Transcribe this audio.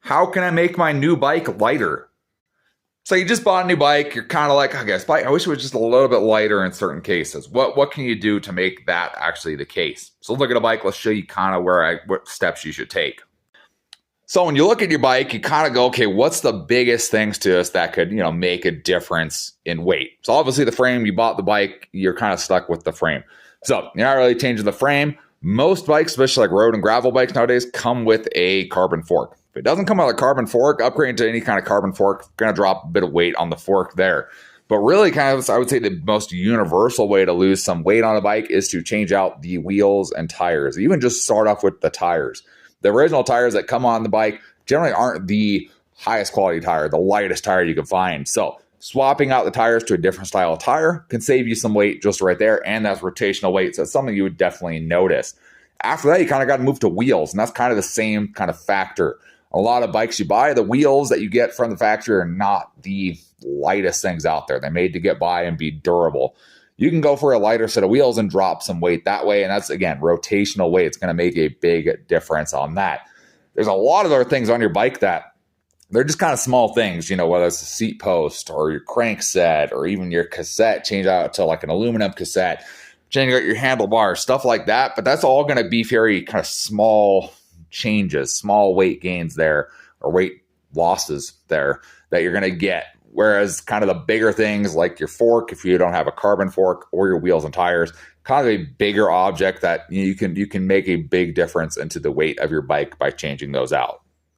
How can I make my new bike lighter? So you just bought a new bike. You're kind of like, I guess, I wish it was just a little bit lighter in certain cases. What can you do to make that actually the case? So look at a bike. Let's show you kind of what steps you should take. So when you look at your bike, you kind of go, okay, what's the biggest things to us that could, make a difference in weight? So obviously the frame, you bought the bike, you're kind of stuck with the frame. So you're not really changing the frame. Most bikes, especially like road and gravel bikes nowadays, come with a carbon fork. If it doesn't come with a carbon fork, upgrading to any kind of carbon fork, going to drop a bit of weight on the fork there. But really kind of, I would say the most universal way to lose some weight on a bike is to change out the wheels and tires. Even just start off with the tires. The original tires that come on the bike generally aren't the highest quality tire, the lightest tire you can find. So swapping out the tires to a different style of tire can save you some weight just right there, and that's rotational weight, so it's something you would definitely notice. After that, you kind of got to move to wheels, and that's kind of the same kind of factor. A lot of bikes you buy, the wheels that you get from the factory are not the lightest things out there. They're made to get by and be durable. You can go for a lighter set of wheels and drop some weight that way, and that's, again, rotational weight. It's going to make a big difference on that. There's a lot of other things on your bike that they're just kind of small things, whether it's a seat post or your crankset or even your cassette, change out to like an aluminum cassette, changing out your handlebars, stuff like that. But that's all going to be very kind of small changes, small weight gains there, or weight losses there that you're going to get. Whereas kind of the bigger things like your fork, if you don't have a carbon fork, or your wheels and tires, kind of a bigger object that you can make a big difference into the weight of your bike by changing those out.